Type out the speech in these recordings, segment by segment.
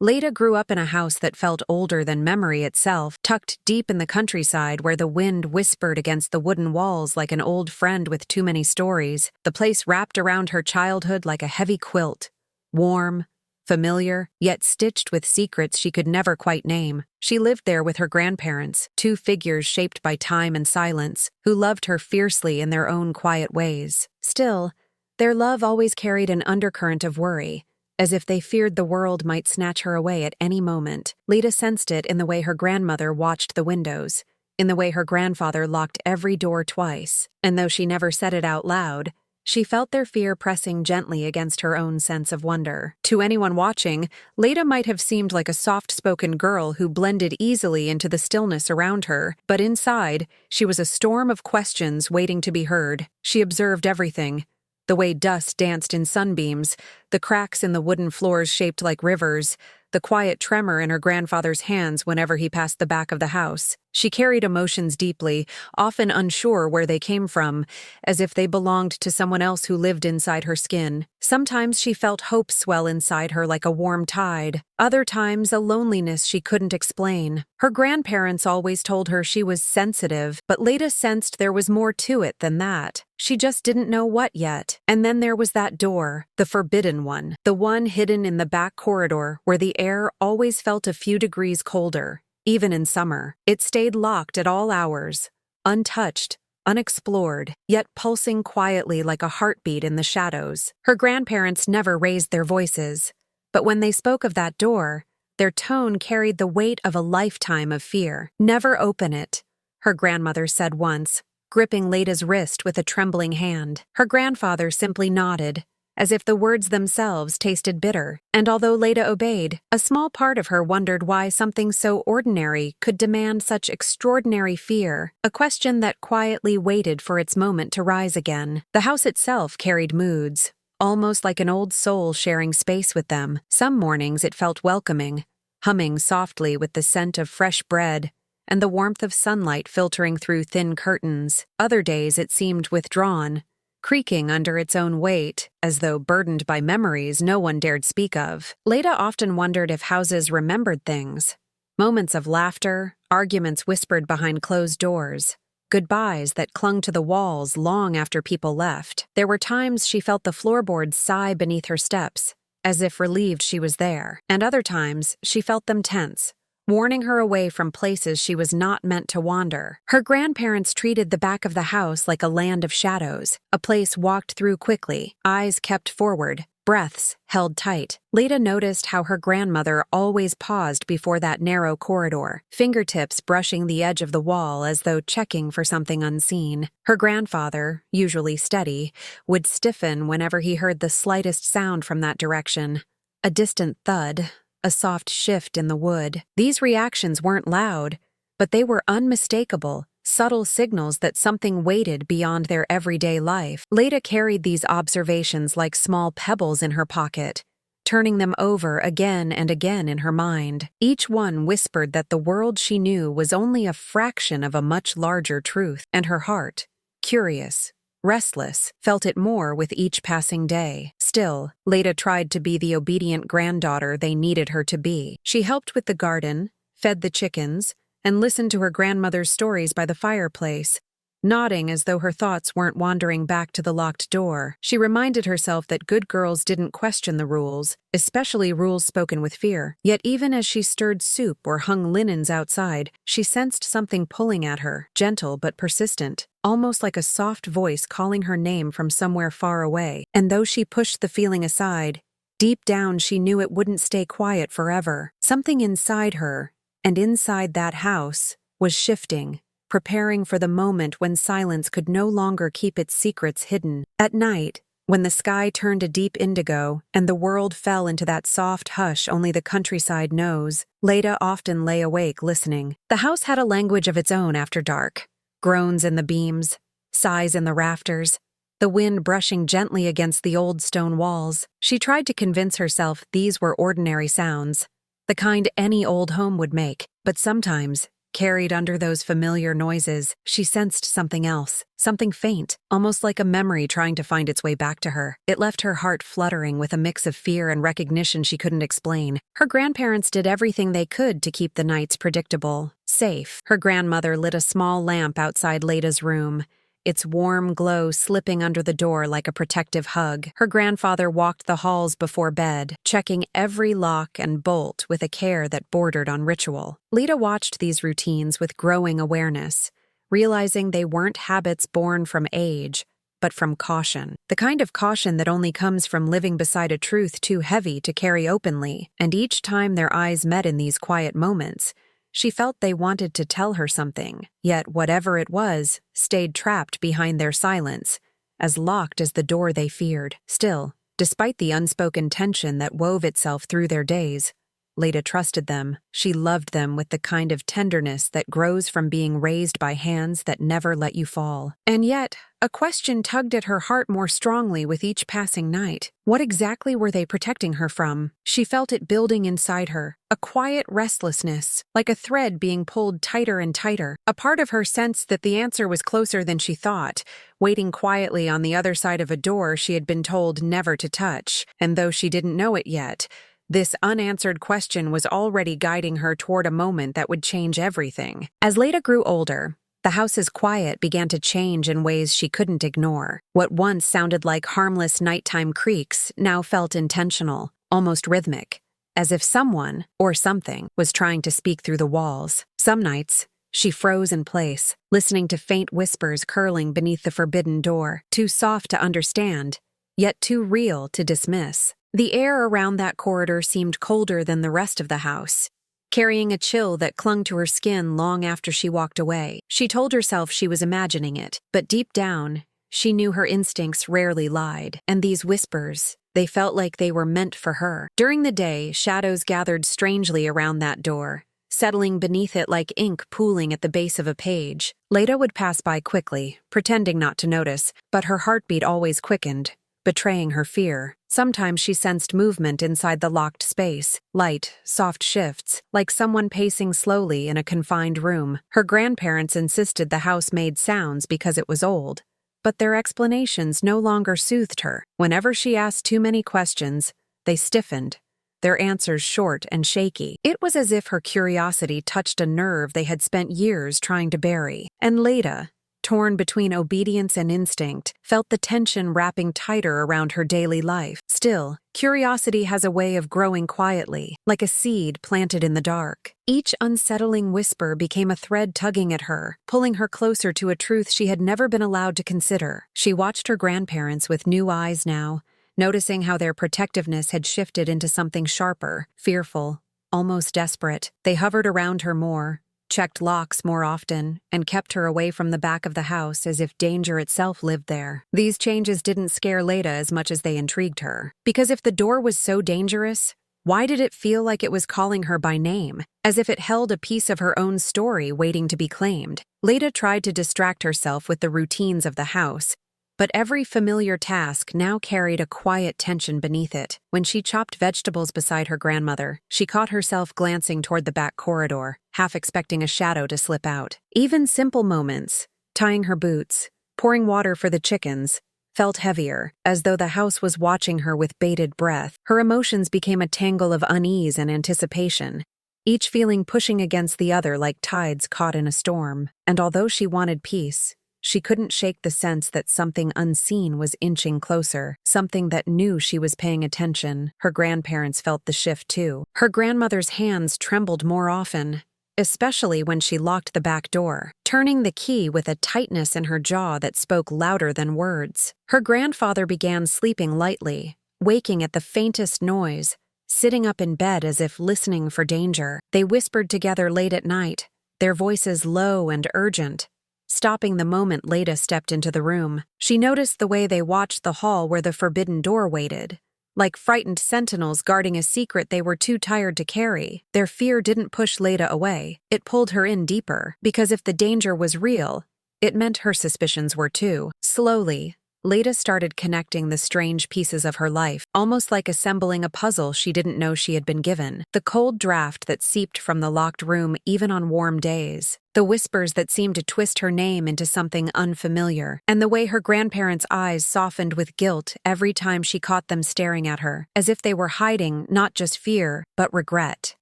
Leda grew up in a house that felt older than memory itself, tucked deep in the countryside where the wind whispered against the wooden walls like an old friend with too many stories. The place wrapped around her childhood like a heavy quilt, warm, familiar, yet stitched with secrets she could never quite name. She lived there with her grandparents, two figures shaped by time and silence, who loved her fiercely in their own quiet ways. Still, their love always carried an undercurrent of worry, as if they feared the world might snatch her away at any moment. Leda sensed it in the way her grandmother watched the windows, in the way her grandfather locked every door twice, and though she never said it out loud, she felt their fear pressing gently against her own sense of wonder. To anyone watching, Leda might have seemed like a soft-spoken girl who blended easily into the stillness around her, but inside, she was a storm of questions waiting to be heard. She observed everything: the way dust danced in sunbeams, the cracks in the wooden floors shaped like rivers, the quiet tremor in her grandfather's hands whenever he passed the back of the house. She carried emotions deeply, often unsure where they came from, as if they belonged to someone else who lived inside her skin. Sometimes she felt hope swell inside her like a warm tide. Other times, a loneliness she couldn't explain. Her grandparents always told her she was sensitive, but Leda sensed there was more to it than that. She just didn't know what yet. And then there was that door, the forbidden one, the one hidden in the back corridor where the air always felt a few degrees colder. Even in summer, it stayed locked at all hours, untouched, unexplored, yet pulsing quietly like a heartbeat in the shadows. Her grandparents never raised their voices, but when they spoke of that door, their tone carried the weight of a lifetime of fear. "Never open it," her grandmother said once, gripping Leda's wrist with a trembling hand. Her grandfather simply nodded, as if the words themselves tasted bitter. And although Leda obeyed, a small part of her wondered why something so ordinary could demand such extraordinary fear, a question that quietly waited for its moment to rise again. The house itself carried moods, almost like an old soul sharing space with them. Some mornings it felt welcoming, humming softly with the scent of fresh bread and the warmth of sunlight filtering through thin curtains. Other days it seemed withdrawn, creaking under its own weight, as though burdened by memories no one dared speak of. Leda often wondered if houses remembered things. Moments of laughter, arguments whispered behind closed doors, goodbyes that clung to the walls long after people left. There were times she felt the floorboards sigh beneath her steps, as if relieved she was there, and other times she felt them tense, warning her away from places she was not meant to wander. Her grandparents treated the back of the house like a land of shadows, a place walked through quickly, eyes kept forward, breaths held tight. Leda noticed how her grandmother always paused before that narrow corridor, fingertips brushing the edge of the wall as though checking for something unseen. Her grandfather, usually steady, would stiffen whenever he heard the slightest sound from that direction. A distant thud, a soft shift in the wood. These reactions weren't loud, but they were unmistakable, subtle signals that something waited beyond their everyday life. Leda carried these observations like small pebbles in her pocket, turning them over again and again in her mind. Each one whispered that the world she knew was only a fraction of a much larger truth, and her heart, curious, restless, felt it more with each passing day. Still, Leda tried to be the obedient granddaughter they needed her to be. She helped with the garden, fed the chickens, and listened to her grandmother's stories by the fireplace, nodding as though her thoughts weren't wandering back to the locked door. She reminded herself that good girls didn't question the rules, especially rules spoken with fear. Yet even as she stirred soup or hung linens outside, she sensed something pulling at her, gentle but persistent, almost like a soft voice calling her name from somewhere far away. And though she pushed the feeling aside, deep down she knew it wouldn't stay quiet forever. Something inside her, and inside that house, was shifting, preparing for the moment when silence could no longer keep its secrets hidden. At night, when the sky turned a deep indigo and the world fell into that soft hush only the countryside knows, Leda often lay awake listening. The house had a language of its own after dark. Groans in the beams, sighs in the rafters, the wind brushing gently against the old stone walls. She tried to convince herself these were ordinary sounds, the kind any old home would make, but sometimes, carried under those familiar noises, she sensed something else, something faint, almost like a memory trying to find its way back to her. It left her heart fluttering with a mix of fear and recognition she couldn't explain. Her grandparents did everything they could to keep the nights predictable, safe. Her grandmother lit a small lamp outside Leda's room, its warm glow slipping under the door like a protective hug. Her grandfather walked the halls before bed, checking every lock and bolt with a care that bordered on ritual. Leda watched these routines with growing awareness, realizing they weren't habits born from age, but from caution. The kind of caution that only comes from living beside a truth too heavy to carry openly. And each time their eyes met in these quiet moments, she felt they wanted to tell her something, yet whatever it was stayed trapped behind their silence, as locked as the door they feared. Still, despite the unspoken tension that wove itself through their days, Leda trusted them. She loved them with the kind of tenderness that grows from being raised by hands that never let you fall. And yet, a question tugged at her heart more strongly with each passing night. What exactly were they protecting her from? She felt it building inside her, a quiet restlessness, like a thread being pulled tighter and tighter. A part of her sensed that the answer was closer than she thought, waiting quietly on the other side of a door she had been told never to touch. And though she didn't know it yet, this unanswered question was already guiding her toward a moment that would change everything. As Leda grew older, the house's quiet began to change in ways she couldn't ignore. What once sounded like harmless nighttime creaks now felt intentional, almost rhythmic, as if someone, or something, was trying to speak through the walls. Some nights, she froze in place, listening to faint whispers curling beneath the forbidden door, too soft to understand, yet too real to dismiss. The air around that corridor seemed colder than the rest of the house, carrying a chill that clung to her skin long after she walked away. She told herself she was imagining it, but deep down, she knew her instincts rarely lied. And these whispers, they felt like they were meant for her. During the day, shadows gathered strangely around that door, settling beneath it like ink pooling at the base of a page. Leda would pass by quickly, pretending not to notice, but her heartbeat always quickened, betraying her fear. Sometimes she sensed movement inside the locked space, light, soft shifts, like someone pacing slowly in a confined room. Her grandparents insisted the house made sounds because it was old, but their explanations no longer soothed her. Whenever she asked too many questions, they stiffened, their answers short and shaky. It was as if her curiosity touched a nerve they had spent years trying to bury. And Leda, torn between obedience and instinct, felt the tension wrapping tighter around her daily life. Still, curiosity has a way of growing quietly, like a seed planted in the dark. Each unsettling whisper became a thread tugging at her, pulling her closer to a truth she had never been allowed to consider. She watched her grandparents with new eyes now, noticing how their protectiveness had shifted into something sharper, fearful, almost desperate. They hovered around her more, checked locks more often, and kept her away from the back of the house as if danger itself lived there. These changes didn't scare Leda as much as they intrigued her. Because if the door was so dangerous, why did it feel like it was calling her by name, as if it held a piece of her own story waiting to be claimed? Leda tried to distract herself with the routines of the house, but every familiar task now carried a quiet tension beneath it. When she chopped vegetables beside her grandmother, she caught herself glancing toward the back corridor, half expecting a shadow to slip out. Even simple moments, tying her boots, pouring water for the chickens, felt heavier, as though the house was watching her with bated breath. Her emotions became a tangle of unease and anticipation, each feeling pushing against the other like tides caught in a storm. And although she wanted peace, she couldn't shake the sense that something unseen was inching closer, something that knew she was paying attention. Her grandparents felt the shift too. Her grandmother's hands trembled more often, especially when she locked the back door, turning the key with a tightness in her jaw that spoke louder than words. Her grandfather began sleeping lightly, waking at the faintest noise, sitting up in bed as if listening for danger. They whispered together late at night, their voices low and urgent, stopping the moment Leda stepped into the room. She noticed the way they watched the hall where the forbidden door waited, like frightened sentinels guarding a secret they were too tired to carry. Their fear didn't push Leda away, it pulled her in deeper, because if the danger was real, it meant her suspicions were too. Slowly, Leda started connecting the strange pieces of her life, almost like assembling a puzzle she didn't know she had been given. The cold draft that seeped from the locked room even on warm days, the whispers that seemed to twist her name into something unfamiliar, and the way her grandparents' eyes softened with guilt every time she caught them staring at her, as if they were hiding not just fear, but regret.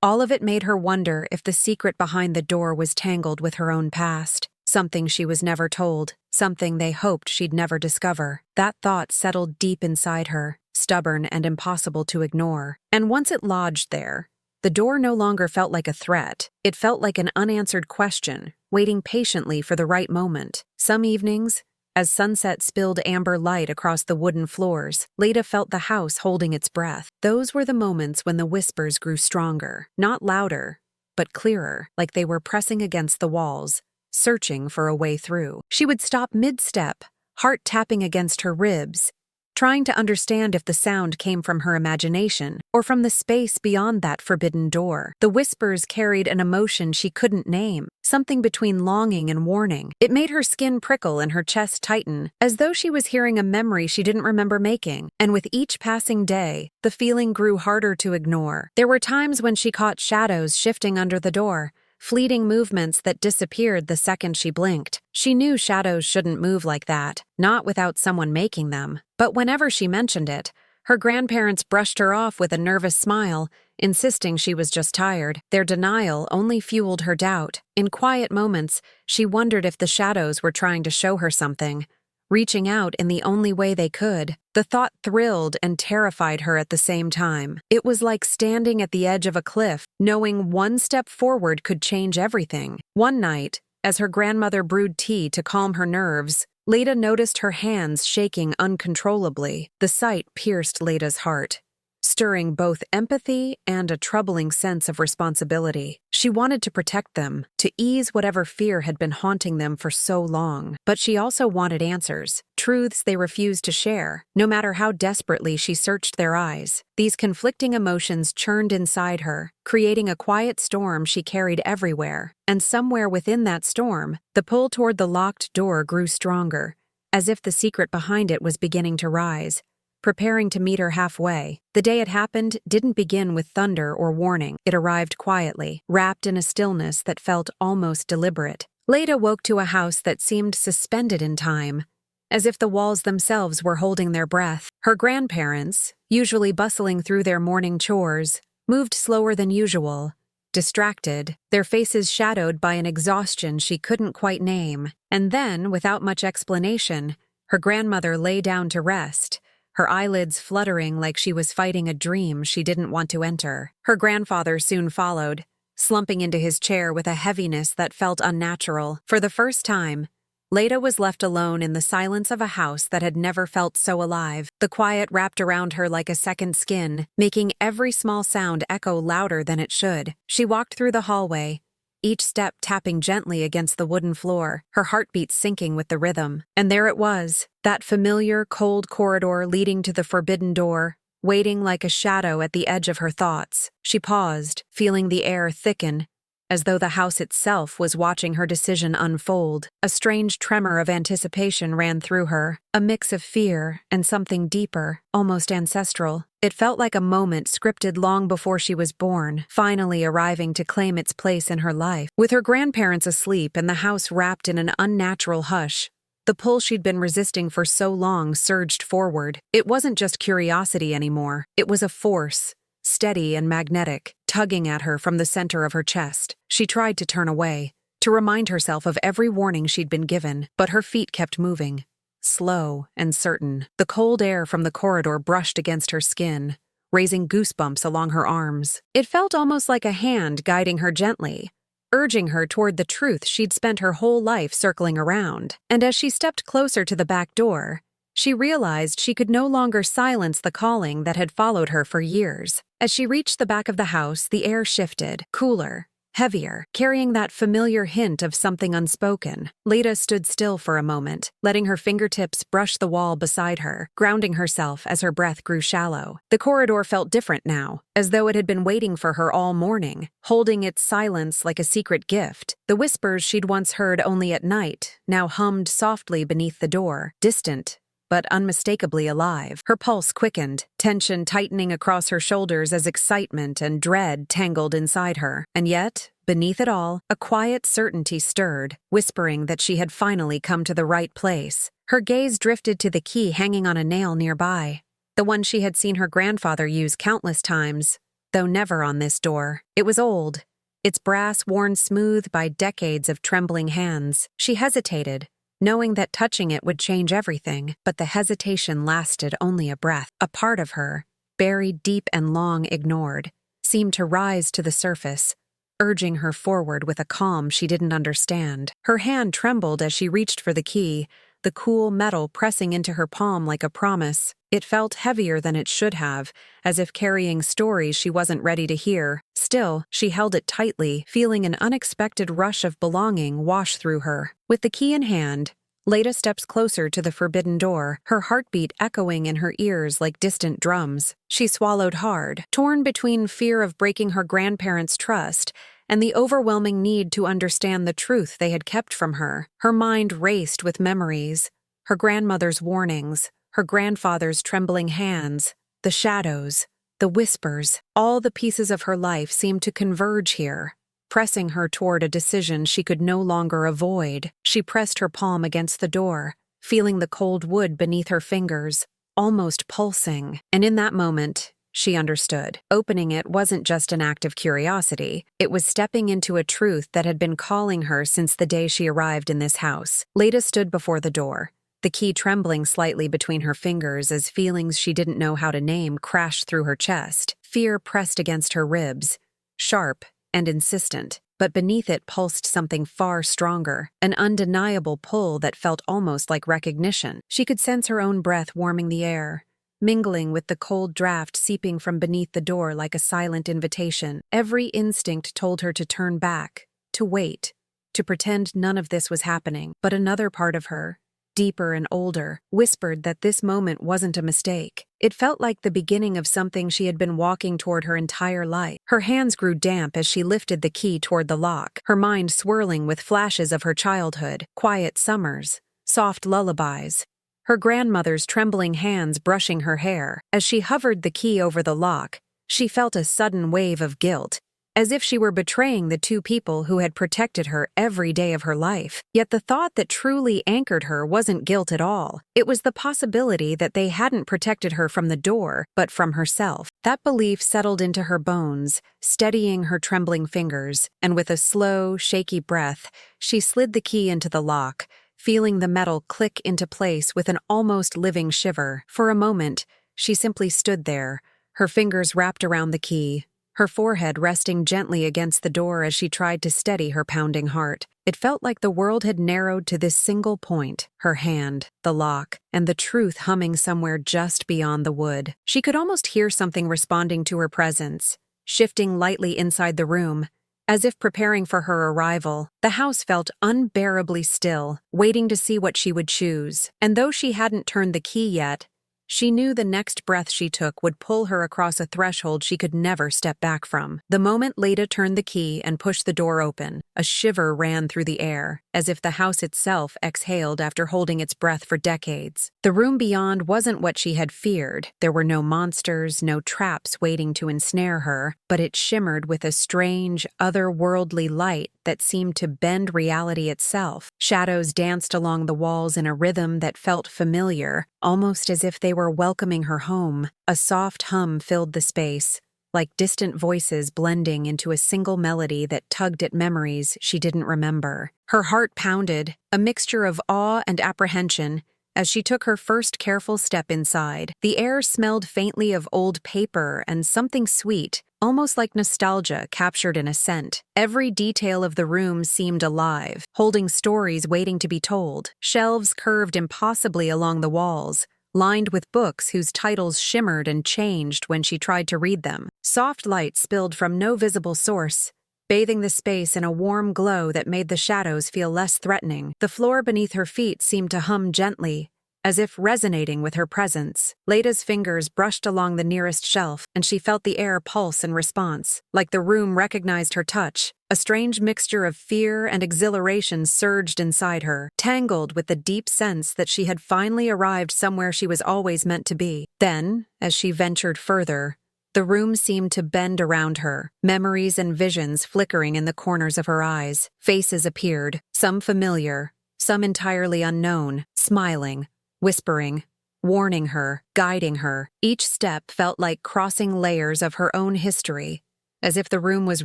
All of it made her wonder if the secret behind the door was tangled with her own past. Something she was never told, something they hoped she'd never discover. That thought settled deep inside her, stubborn and impossible to ignore. And once it lodged there, the door no longer felt like a threat. It felt like an unanswered question, waiting patiently for the right moment. Some evenings, as sunset spilled amber light across the wooden floors, Leda felt the house holding its breath. Those were the moments when the whispers grew stronger, not louder, but clearer, like they were pressing against the walls, searching for a way through. She would stop mid-step, heart tapping against her ribs, trying to understand if the sound came from her imagination or from the space beyond that forbidden door. The whispers carried an emotion she couldn't name, something between longing and warning. It made her skin prickle and her chest tighten, as though she was hearing a memory she didn't remember making. And with each passing day, the feeling grew harder to ignore. There were times when she caught shadows shifting under the door, fleeting movements that disappeared the second she blinked. She knew shadows shouldn't move like that, not without someone making them. But whenever she mentioned it, her grandparents brushed her off with a nervous smile, insisting she was just tired. Their denial only fueled her doubt. In quiet moments, she wondered if the shadows were trying to show her something, reaching out in the only way they could. The thought thrilled and terrified her at the same time. It was like standing at the edge of a cliff, knowing one step forward could change everything. One night, as her grandmother brewed tea to calm her nerves, Leda noticed her hands shaking uncontrollably. The sight pierced Leda's heart, stirring both empathy and a troubling sense of responsibility. She wanted to protect them, to ease whatever fear had been haunting them for so long. But she also wanted answers, truths they refused to share, no matter how desperately she searched their eyes. These conflicting emotions churned inside her, creating a quiet storm she carried everywhere. And somewhere within that storm, the pull toward the locked door grew stronger, as if the secret behind it was beginning to rise, preparing to meet her halfway. The day it happened didn't begin with thunder or warning. It arrived quietly, wrapped in a stillness that felt almost deliberate. Leda woke to a house that seemed suspended in time, as if the walls themselves were holding their breath. Her grandparents, usually bustling through their morning chores, moved slower than usual, distracted, their faces shadowed by an exhaustion she couldn't quite name. And then, without much explanation, her grandmother lay down to rest, her eyelids fluttering like she was fighting a dream she didn't want to enter. Her grandfather soon followed, slumping into his chair with a heaviness that felt unnatural. For the first time, Leda was left alone in the silence of a house that had never felt so alive. The quiet wrapped around her like a second skin, making every small sound echo louder than it should. She walked through the hallway, each step tapping gently against the wooden floor, her heartbeat syncing with the rhythm. And there it was, that familiar, cold corridor leading to the forbidden door, waiting like a shadow at the edge of her thoughts. She paused, feeling the air thicken, as though the house itself was watching her decision unfold. A strange tremor of anticipation ran through her, a mix of fear and something deeper, almost ancestral. It felt like a moment scripted long before she was born, finally arriving to claim its place in her life. With her grandparents asleep and the house wrapped in an unnatural hush, the pull she'd been resisting for so long surged forward. It wasn't just curiosity anymore. It was a force, steady and magnetic, tugging at her from the center of her chest. She tried to turn away, to remind herself of every warning she'd been given, but her feet kept moving, slow and certain. The cold air from the corridor brushed against her skin, raising goosebumps along her arms. It felt almost like a hand guiding her gently, urging her toward the truth she'd spent her whole life circling around. And as she stepped closer to the back door, she realized she could no longer silence the calling that had followed her for years. As she reached the back of the house, the air shifted, cooler, heavier, carrying that familiar hint of something unspoken. Leda stood still for a moment, letting her fingertips brush the wall beside her, grounding herself as her breath grew shallow. The corridor felt different now, as though it had been waiting for her all morning, holding its silence like a secret gift. The whispers she'd once heard only at night now hummed softly beneath the door, distant, but unmistakably alive. Her pulse quickened, tension tightening across her shoulders as excitement and dread tangled inside her. And yet, beneath it all, a quiet certainty stirred, whispering that she had finally come to the right place. Her gaze drifted to the key hanging on a nail nearby, the one she had seen her grandfather use countless times, though never on this door. It was old, its brass worn smooth by decades of trembling hands. She hesitated, knowing that touching it would change everything, but the hesitation lasted only a breath. A part of her, buried deep and long ignored, seemed to rise to the surface, urging her forward with a calm she didn't understand. Her hand trembled as she reached for the key, the cool metal pressing into her palm like a promise. It felt heavier than it should have, as if carrying stories she wasn't ready to hear. Still, she held it tightly, feeling an unexpected rush of belonging wash through her. With the key in hand, Leda steps closer to the forbidden door, her heartbeat echoing in her ears like distant drums. She swallowed hard, torn between fear of breaking her grandparents' trust and the overwhelming need to understand the truth they had kept from her. Her mind raced with memories, her grandmother's warnings, her grandfather's trembling hands, the shadows, the whispers. All the pieces of her life seemed to converge here, pressing her toward a decision she could no longer avoid. She pressed her palm against the door, feeling the cold wood beneath her fingers, almost pulsing. And in that moment, she understood. Opening it wasn't just an act of curiosity. It was stepping into a truth that had been calling her since the day she arrived in this house. Leda stood before the door, the key trembling slightly between her fingers as feelings she didn't know how to name crashed through her chest. Fear pressed against her ribs, sharp and insistent, but beneath it pulsed something far stronger, an undeniable pull that felt almost like recognition. She could sense her own breath warming the air, mingling with the cold draft seeping from beneath the door like a silent invitation. Every instinct told her to turn back, to wait, to pretend none of this was happening. But another part of her, deeper and older, whispered that this moment wasn't a mistake. It felt like the beginning of something she had been walking toward her entire life. Her hands grew damp as she lifted the key toward the lock, her mind swirling with flashes of her childhood, quiet summers, soft lullabies, her grandmother's trembling hands brushing her hair. As she hovered the key over the lock, she felt a sudden wave of guilt, as if she were betraying the two people who had protected her every day of her life. Yet the thought that truly anchored her wasn't guilt at all. It was the possibility that they hadn't protected her from the door, but from herself. That belief settled into her bones, steadying her trembling fingers, and with a slow, shaky breath, she slid the key into the lock, feeling the metal click into place with an almost living shiver. For a moment, she simply stood there, her fingers wrapped around the key, her forehead resting gently against the door as she tried to steady her pounding heart. It felt like the world had narrowed to this single point, her hand, the lock, and the truth humming somewhere just beyond the wood. She could almost hear something responding to her presence, shifting lightly inside the room, as if preparing for her arrival. The house felt unbearably still, waiting to see what she would choose. And though she hadn't turned the key yet, she knew the next breath she took would pull her across a threshold she could never step back from. The moment Leda turned the key and pushed the door open, a shiver ran through the air, as if the house itself exhaled after holding its breath for decades. The room beyond wasn't what she had feared. There were no monsters, no traps waiting to ensnare her, but it shimmered with a strange, otherworldly light that seemed to bend reality itself. Shadows danced along the walls in a rhythm that felt familiar, almost as if they were welcoming her home. A soft hum filled the space, like distant voices blending into a single melody that tugged at memories she didn't remember. Her heart pounded, a mixture of awe and apprehension, as she took her first careful step inside. The air smelled faintly of old paper and something sweet, almost like nostalgia captured in a scent. Every detail of the room seemed alive, holding stories waiting to be told. Shelves curved impossibly along the walls, lined with books whose titles shimmered and changed when she tried to read them. Soft light spilled from no visible source, bathing the space in a warm glow that made the shadows feel less threatening. The floor beneath her feet seemed to hum gently, as if resonating with her presence. Leda's fingers brushed along the nearest shelf, and she felt the air pulse in response, like the room recognized her touch. A strange mixture of fear and exhilaration surged inside her, tangled with the deep sense that she had finally arrived somewhere she was always meant to be. Then, as she ventured further, the room seemed to bend around her, memories and visions flickering in the corners of her eyes. Faces appeared, some familiar, some entirely unknown, smiling, whispering, warning her, guiding her. Each step felt like crossing layers of her own history, as if the room was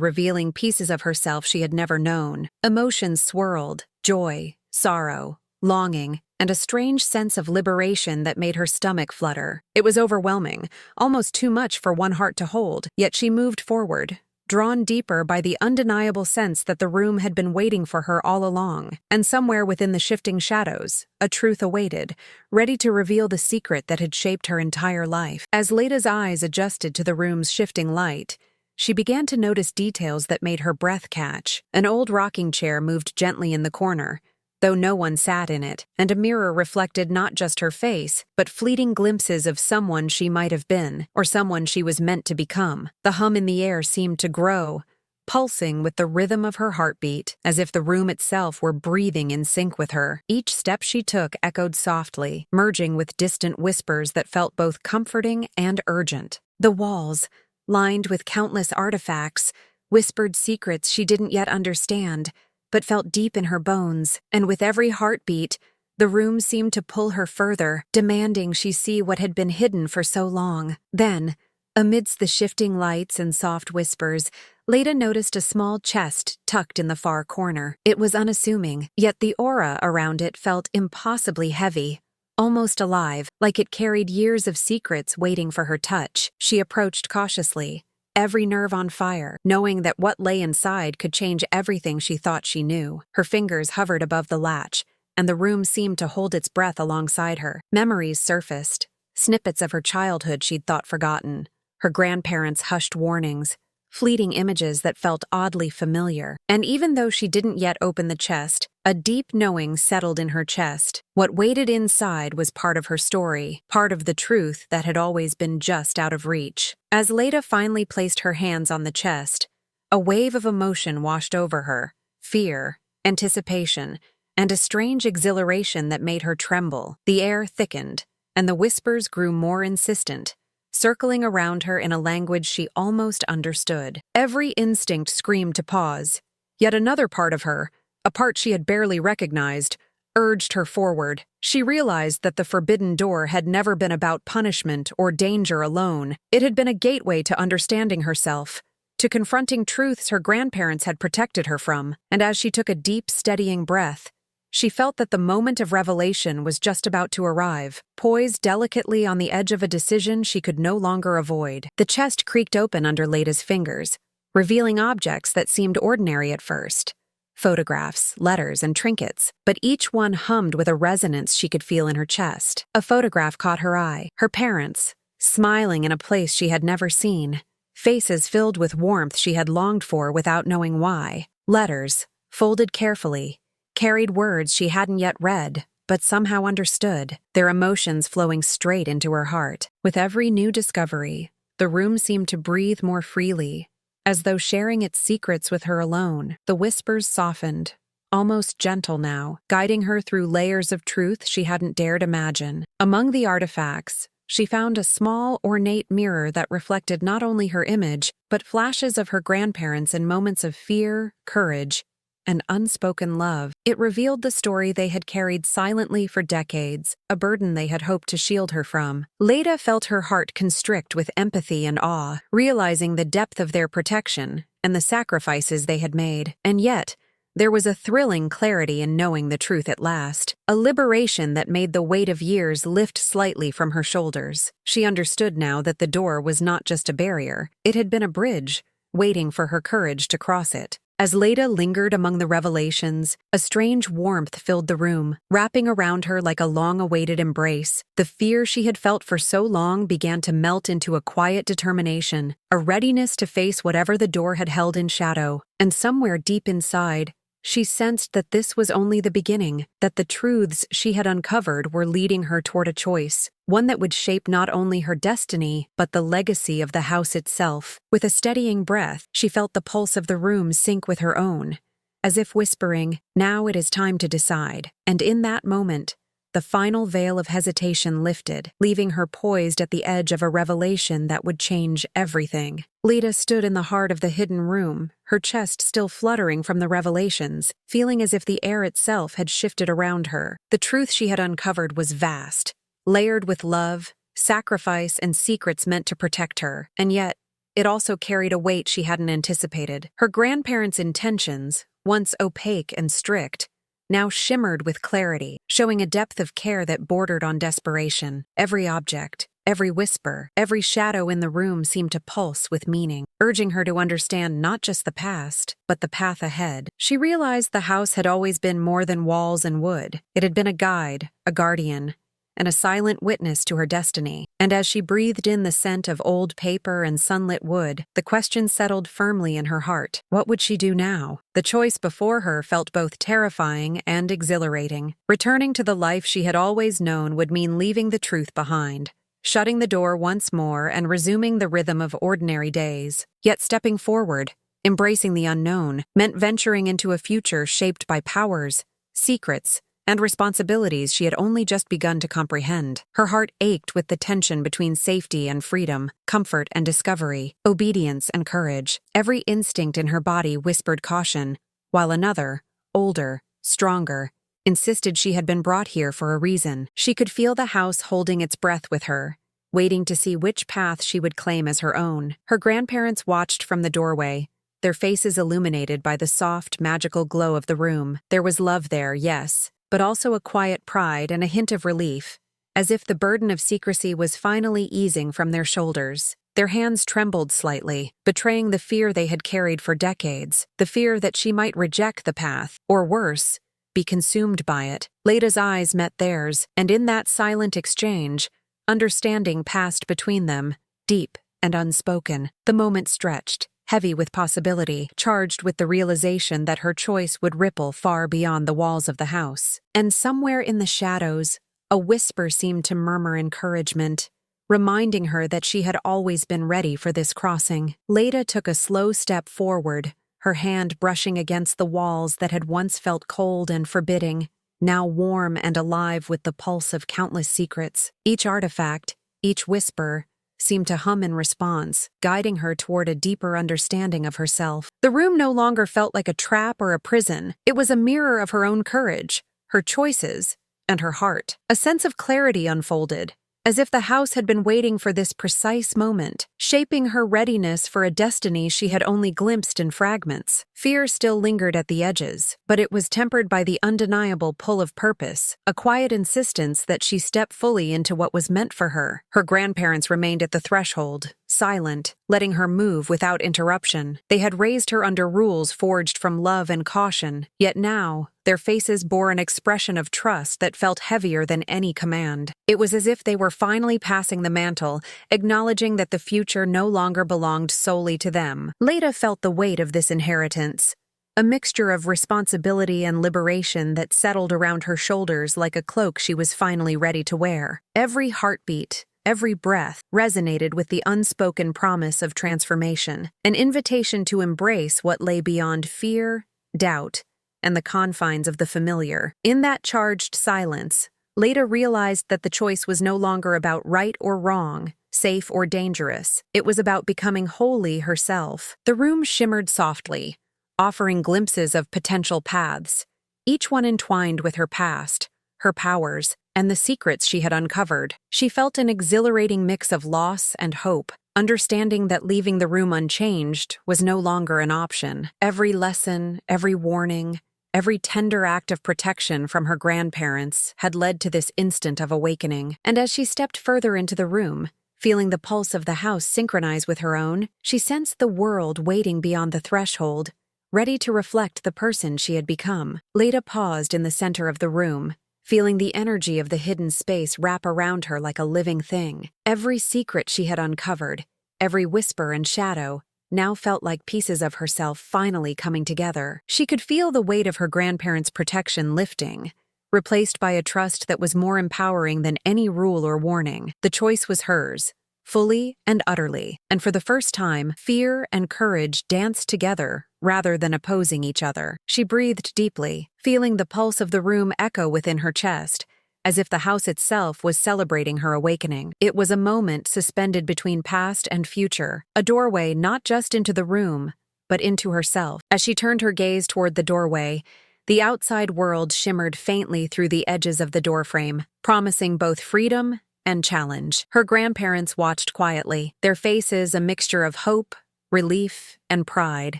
revealing pieces of herself she had never known. Emotions swirled, joy, sorrow, longing, and a strange sense of liberation that made her stomach flutter. It was overwhelming, almost too much for one heart to hold, yet she moved forward, drawn deeper by the undeniable sense that the room had been waiting for her all along, and somewhere within the shifting shadows, a truth awaited, ready to reveal the secret that had shaped her entire life. As Leda's eyes adjusted to the room's shifting light, she began to notice details that made her breath catch. An old rocking chair moved gently in the corner, though no one sat in it, and a mirror reflected not just her face, but fleeting glimpses of someone she might have been, or someone she was meant to become. The hum in the air seemed to grow, pulsing with the rhythm of her heartbeat, as if the room itself were breathing in sync with her. Each step she took echoed softly, merging with distant whispers that felt both comforting and urgent. The walls, lined with countless artifacts, whispered secrets she didn't yet understand, but felt deep in her bones, and with every heartbeat, the room seemed to pull her further, demanding she see what had been hidden for so long. Then, amidst the shifting lights and soft whispers, Leda noticed a small chest tucked in the far corner. It was unassuming, yet the aura around it felt impossibly heavy, almost alive, like it carried years of secrets waiting for her touch. She approached cautiously, every nerve on fire, knowing that what lay inside could change everything she thought she knew. Her fingers hovered above the latch, and the room seemed to hold its breath alongside her. Memories surfaced, snippets of her childhood she'd thought forgotten, her grandparents' hushed warnings, fleeting images that felt oddly familiar. And even though she didn't yet open the chest, a deep knowing settled in her chest. What waited inside was part of her story, part of the truth that had always been just out of reach. As Leda finally placed her hands on the chest, a wave of emotion washed over her, fear, anticipation, and a strange exhilaration that made her tremble. The air thickened, and the whispers grew more insistent, circling around her in a language she almost understood. Every instinct screamed to pause, yet another part of her, a part she had barely recognized, urged her forward. She realized that the forbidden door had never been about punishment or danger alone. It had been a gateway to understanding herself, to confronting truths her grandparents had protected her from. And as she took a deep, steadying breath, she felt that the moment of revelation was just about to arrive, poised delicately on the edge of a decision she could no longer avoid. The chest creaked open under Leda's fingers, revealing objects that seemed ordinary at first. Photographs, letters, and trinkets, but each one hummed with a resonance she could feel in her chest. A photograph caught her eye, her parents, smiling in a place she had never seen, faces filled with warmth she had longed for without knowing why. Letters, folded carefully, carried words she hadn't yet read, but somehow understood, their emotions flowing straight into her heart. With every new discovery, the room seemed to breathe more freely, as though sharing its secrets with her alone. The whispers softened, almost gentle now, guiding her through layers of truth she hadn't dared imagine. Among the artifacts, she found a small, ornate mirror that reflected not only her image, but flashes of her grandparents in moments of fear, courage, and unspoken love. It revealed the story they had carried silently for decades, a burden they had hoped to shield her from. Leda felt her heart constrict with empathy and awe, realizing the depth of their protection and the sacrifices they had made. And yet, there was a thrilling clarity in knowing the truth at last, a liberation that made the weight of years lift slightly from her shoulders. She understood now that the door was not just a barrier, it had been a bridge, waiting for her courage to cross it. As Leda lingered among the revelations, a strange warmth filled the room, wrapping around her like a long-awaited embrace. The fear she had felt for so long began to melt into a quiet determination, a readiness to face whatever the door had held in shadow. And somewhere deep inside, she sensed that this was only the beginning, that the truths she had uncovered were leading her toward a choice, one that would shape not only her destiny, but the legacy of the house itself. With a steadying breath, she felt the pulse of the room sync with her own, as if whispering, "Now it is time to decide." And in that moment, the final veil of hesitation lifted, leaving her poised at the edge of a revelation that would change everything. Leda stood in the heart of the hidden room, her chest still fluttering from the revelations, feeling as if the air itself had shifted around her. The truth she had uncovered was vast, layered with love, sacrifice, and secrets meant to protect her, and yet, it also carried a weight she hadn't anticipated. Her grandparents' intentions, once opaque and strict, now shimmered with clarity, showing a depth of care that bordered on desperation. Every object, every whisper, every shadow in the room seemed to pulse with meaning, urging her to understand not just the past, but the path ahead. She realized the house had always been more than walls and wood. It had been a guide, a guardian, and a silent witness to her destiny. And as she breathed in the scent of old paper and sunlit wood, the question settled firmly in her heart. What would she do now? The choice before her felt both terrifying and exhilarating. Returning to the life she had always known would mean leaving the truth behind, shutting the door once more and resuming the rhythm of ordinary days. Yet stepping forward, embracing the unknown, meant venturing into a future shaped by powers, secrets, and responsibilities she had only just begun to comprehend. Her heart ached with the tension between safety and freedom, comfort and discovery, obedience and courage. Every instinct in her body whispered caution, while another, older, stronger, insisted she had been brought here for a reason. She could feel the house holding its breath with her, waiting to see which path she would claim as her own. Her grandparents watched from the doorway, their faces illuminated by the soft, magical glow of the room. There was love there, yes, but also a quiet pride and a hint of relief, as if the burden of secrecy was finally easing from their shoulders. Their hands trembled slightly, betraying the fear they had carried for decades, the fear that she might reject the path, or worse, be consumed by it. Leda's eyes met theirs, and in that silent exchange, understanding passed between them, deep and unspoken. The moment stretched, heavy with possibility, charged with the realization that her choice would ripple far beyond the walls of the house. And somewhere in the shadows, a whisper seemed to murmur encouragement, reminding her that she had always been ready for this crossing. Leda took a slow step forward, her hand brushing against the walls that had once felt cold and forbidding, now warm and alive with the pulse of countless secrets. Each artifact, each whisper, seemed to hum in response, guiding her toward a deeper understanding of herself. The room no longer felt like a trap or a prison. It was a mirror of her own courage, her choices, and her heart. A sense of clarity unfolded, as if the house had been waiting for this precise moment, shaping her readiness for a destiny she had only glimpsed in fragments. Fear still lingered at the edges, but it was tempered by the undeniable pull of purpose, a quiet insistence that she step fully into what was meant for her. Her grandparents remained at the threshold, silent, letting her move without interruption. They had raised her under rules forged from love and caution, yet now, their faces bore an expression of trust that felt heavier than any command. It was as if they were finally passing the mantle, acknowledging that the future no longer belonged solely to them. Leda felt the weight of this inheritance, a mixture of responsibility and liberation that settled around her shoulders like a cloak she was finally ready to wear. Every heartbeat, every breath resonated with the unspoken promise of transformation, an invitation to embrace what lay beyond fear, doubt, and the confines of the familiar. In that charged silence, Leda realized that the choice was no longer about right or wrong, safe or dangerous. It was about becoming wholly herself. The room shimmered softly, offering glimpses of potential paths, each one entwined with her past, her powers, and the secrets she had uncovered. She felt an exhilarating mix of loss and hope, understanding that leaving the room unchanged was no longer an option. Every lesson, every warning, every tender act of protection from her grandparents had led to this instant of awakening. And as she stepped further into the room, feeling the pulse of the house synchronize with her own, she sensed the world waiting beyond the threshold, ready to reflect the person she had become. Leda paused in the center of the room, feeling the energy of the hidden space wrap around her like a living thing. Every secret she had uncovered, every whisper and shadow, now felt like pieces of herself finally coming together. She could feel the weight of her grandparents' protection lifting, replaced by a trust that was more empowering than any rule or warning. The choice was hers, fully and utterly, and for the first time, fear and courage danced together rather than opposing each other. She breathed deeply, feeling the pulse of the room echo within her chest, as if the house itself was celebrating her awakening. It was a moment suspended between past and future, a doorway not just into the room, but into herself. As she turned her gaze toward the doorway, the outside world shimmered faintly through the edges of the doorframe, promising both freedom and challenge. Her grandparents watched quietly, their faces a mixture of hope, relief, and pride,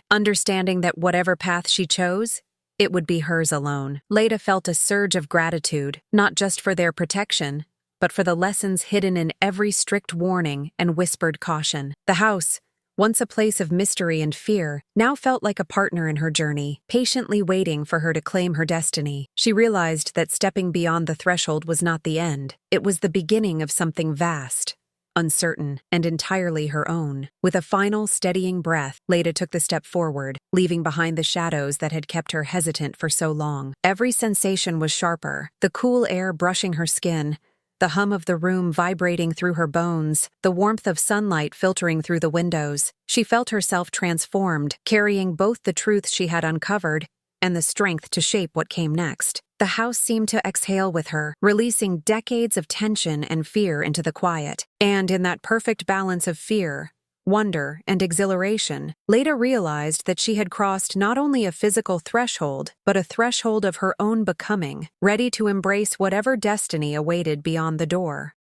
understanding that whatever path she chose, it would be hers alone. Leda felt a surge of gratitude, not just for their protection, but for the lessons hidden in every strict warning and whispered caution. The house, once a place of mystery and fear, now felt like a partner in her journey, patiently waiting for her to claim her destiny. She realized that stepping beyond the threshold was not the end. It was the beginning of something vast, uncertain, and entirely her own. With a final, steadying breath, Leda took the step forward, leaving behind the shadows that had kept her hesitant for so long. Every sensation was sharper, the cool air brushing her skin, the hum of the room vibrating through her bones, the warmth of sunlight filtering through the windows. She felt herself transformed, carrying both the truths she had uncovered and the strength to shape what came next. The house seemed to exhale with her, releasing decades of tension and fear into the quiet. And in that perfect balance of fear, wonder, and exhilaration, Leda realized that she had crossed not only a physical threshold, but a threshold of her own becoming, ready to embrace whatever destiny awaited beyond the door.